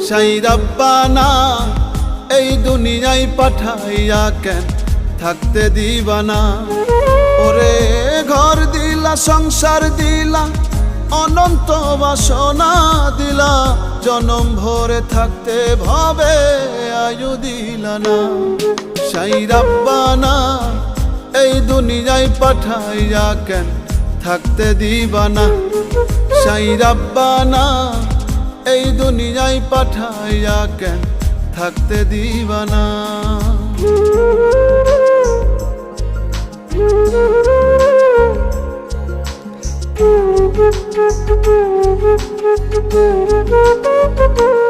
সাই রাব্বানা এই দুনিয়ায় পাঠাইয়া কেন থাকতে দিবানা। ওরে ঘর দিলা, সংসার দিলা, অনন্ত বাসনা দিলা, জনম ভরে থাকতে ভাবে আয়ু দিলা না। সাই রাব্বানা এই দুনিয়ায় পাঠাইয়া কেন থাকতে দিবানা। সাই রাব্বানা এই দুনিয়ায় পাঠাইয়া কেন থাকতে দিবানা। Thank you.